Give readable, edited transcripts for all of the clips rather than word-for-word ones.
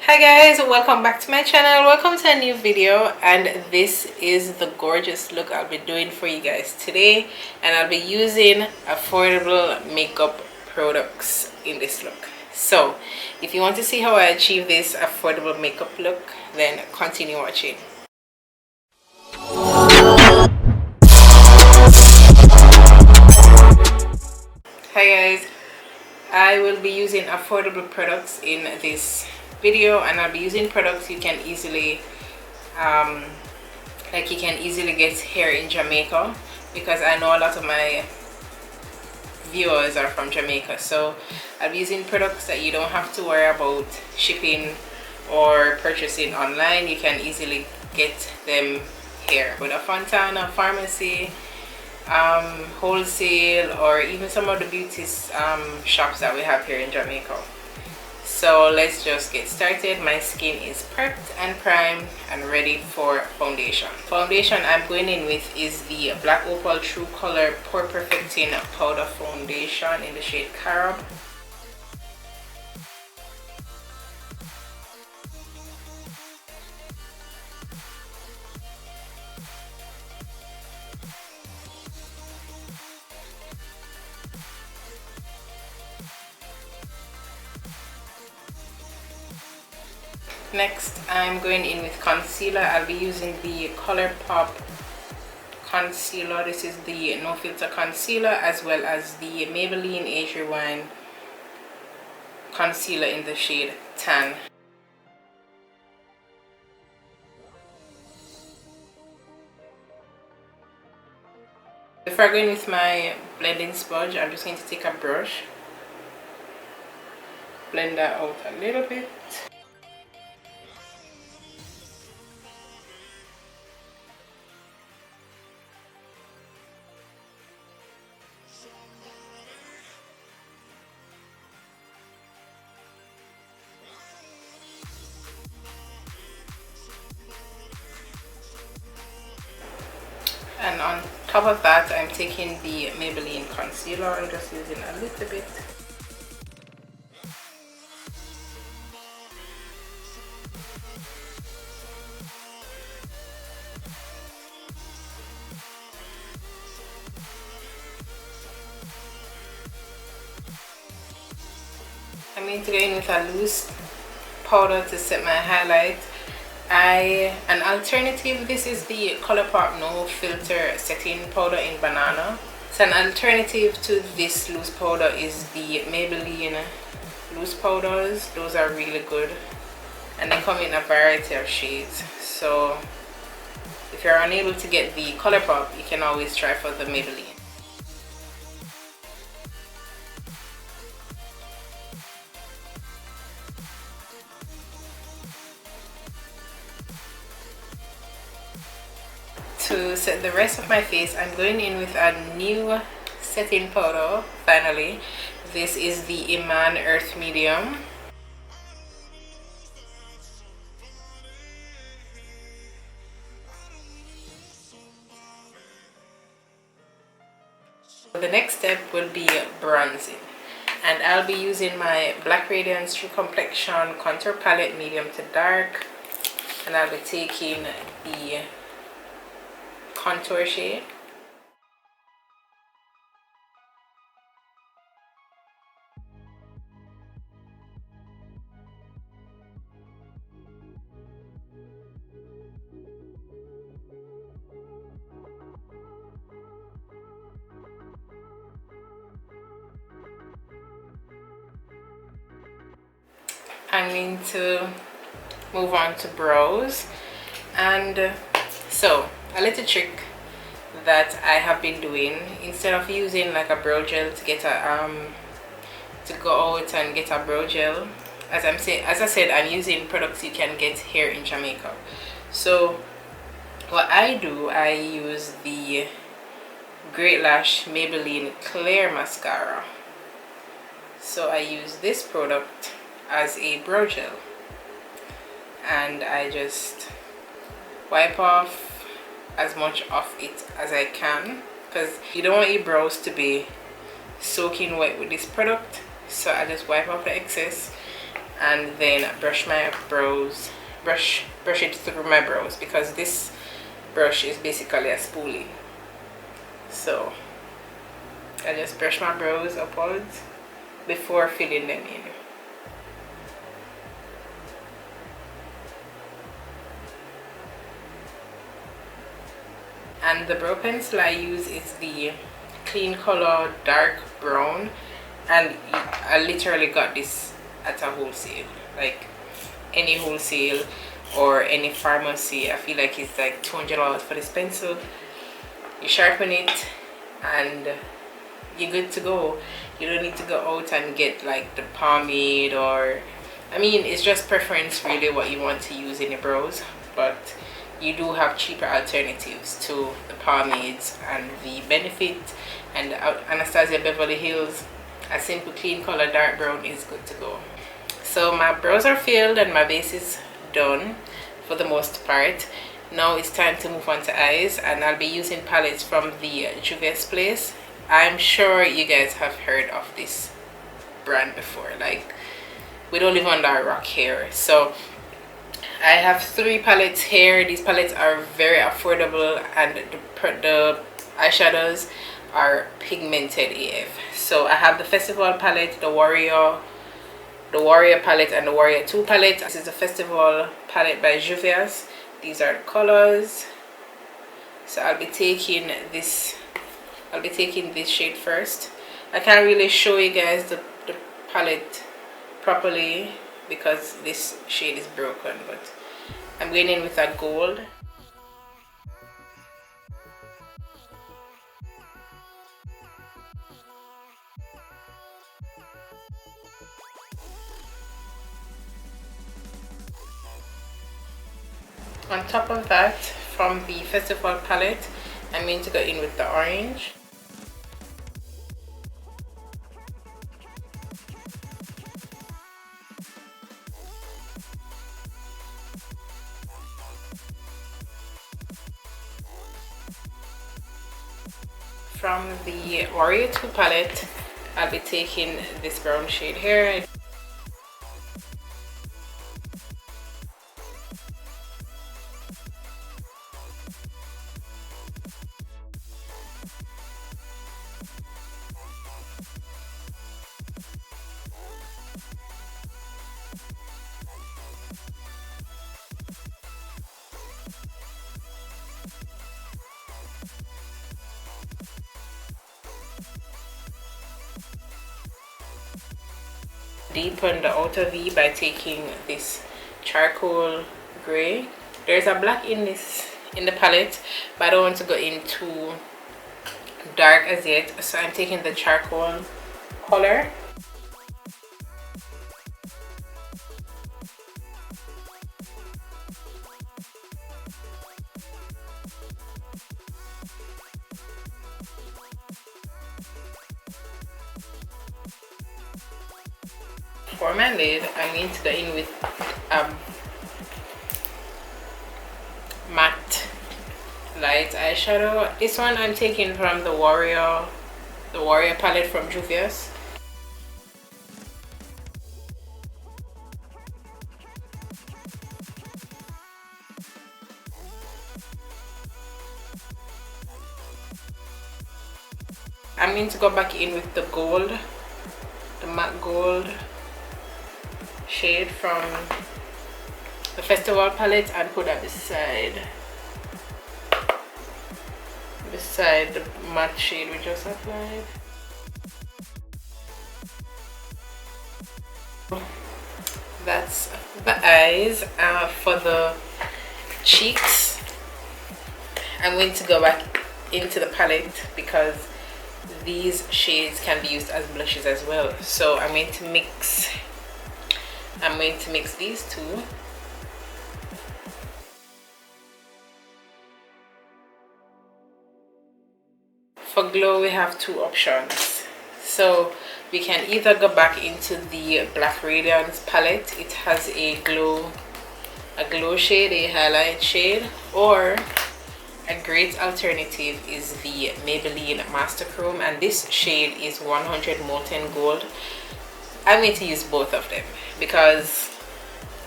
Hi guys, welcome back to my channel. Welcome to a new video, and this is the gorgeous look I'll be doing for you guys today, and I'll be using affordable makeup products in this look. So if you want to see how I achieve this affordable makeup look, then continue watching. Hi guys, I will be using affordable products in this video, and I'll be using products you can easily get here in Jamaica, because I know a lot of my viewers are from Jamaica. So I'll be using products that you don't have to worry about shipping or purchasing online. You can easily get them here with a Fontana pharmacy, wholesale, or even some of the beauty shops that we have here in Jamaica. So let's just get started. My skin is prepped and primed and ready for foundation. Foundation I'm going in with is the Black Opal True Color Pore Perfecting Powder Foundation in the shade Carob. Next, I'm going in with concealer. I'll be using the ColourPop concealer. This is the No Filter concealer, as well as the Maybelline Age Rewind concealer in the shade Tan. Before I go in with my blending sponge, I'm just going to take a brush, blend that out a little bit. And on top of that, I'm taking the Maybelline concealer. I'm just using a little bit. I'm going to go in with a loose powder to set my highlight. An alternative, this is the ColourPop No Filter setting powder in banana. So an alternative to this loose powder is the Maybelline loose powders. Those are really good, and they come in a variety of shades. So if you're unable to get the ColourPop, you can always try for the Maybelline. To set the rest of my face, I'm going in with a new setting powder. Finally, this is the Iman Earth Medium. The next step will be bronzing, and I'll be using my Black Radiance True Complexion Contour Palette medium to dark, and I'll be taking the contour shade. I'm going to move on to brows, and so a little trick that I have been doing, instead of using like a brow gel to get a to go out and get a brow gel, as I said, I'm using products you can get here in Jamaica. So what I do, I use the Great Lash Maybelline Clear Mascara. So I use this product as a brow gel, and I just wipe off as much of it as I can, because you don't want your brows to be soaking wet with this product. So I just wipe off the excess and then brush my brows, brush it through my brows, because this brush is basically a spoolie. So I just brush my brows upwards before filling them in. And the brow pencil I use is the Clean Color Dark Brown, and I literally got this at a wholesale, like any wholesale or any pharmacy. I feel like it's like $200 for this pencil. You sharpen it and you're good to go. You don't need to go out and get like the pomade, or I mean, it's just preference really what you want to use in your brows, but you do have cheaper alternatives to the pomades and the Benefit and Anastasia Beverly Hills. A simple Clean Color Dark Brown is good to go. So my brows are filled and my base is done for the most part. Now it's time to move on to eyes, and I'll be using palettes from the Juvia's Place. I'm sure you guys have heard of this brand before. Like, we don't live under a rock here. So I have 3 palettes here. These palettes are very affordable, and the eyeshadows are pigmented AF. So I have the Festival palette, the Warrior palette, and the Warrior 2 palette. This is the Festival palette by Juvia's. These are the colors. So I'll be taking this shade first. I can't really show you guys the palette properly because this shade is broken, but I'm going in with a gold. On top of that, from the Festival palette, I'm going to go in with the orange. From the Warrior 2 palette, I'll be taking this brown shade here. Deepen the outer V by taking this charcoal gray. There's a black in the palette, but I don't want to go in too dark as yet, so I'm taking the charcoal color. For my lid, I'm going to go in with matte light eyeshadow. This one I'm taking from the Warrior palette from Juvia's. I'm going to go back in with the gold, the matte gold shade from the Festival palette, and put that beside the matte shade we just applied. That's the eyes. For the cheeks, I'm going to go back into the palette because these shades can be used as blushes as well. So I'm going to mix these two. For glow, we have 2 options. So we can either go back into the Black Radiance palette. It has a glow shade, a highlight shade, or a great alternative is the Maybelline Master Chrome, and this shade is 100 Molten Gold. I'm going to use both of them because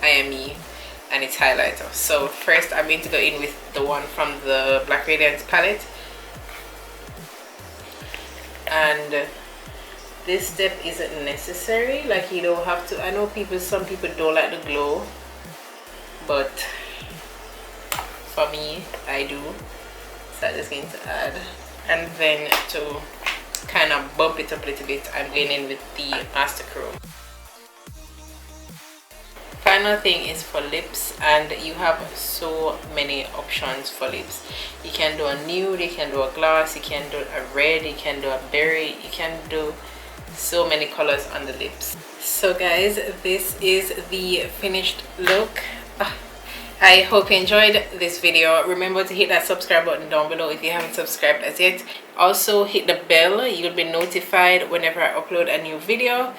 I am me and it's highlighter. So first I'm going to go in with the one from the Black Radiance palette, and this step isn't necessary, like you don't have to. I know some people don't like the glow, but for me I do. So I'm just going to add, and then to kind of bump it up a little bit, I'm going in with the Master Chrome. Final thing is for lips, and you have so many options for lips. You can do a nude, you can do a gloss, you can do a red, you can do a berry, you can do so many colors on the lips. So guys, this is the finished look. I hope you enjoyed this video. Remember to hit that subscribe button down below if you haven't subscribed as yet. Also hit the bell, you'll be notified whenever I upload a new video.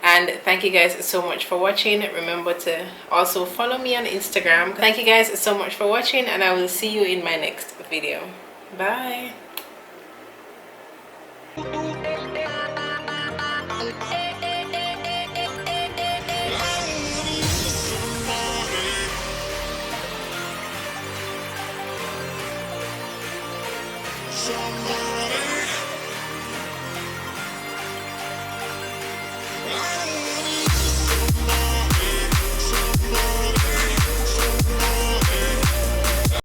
And thank you guys so much for watching. Remember to also follow me on Instagram. Thank you guys so much for watching, and I will see you in my next video. Bye. Somewhere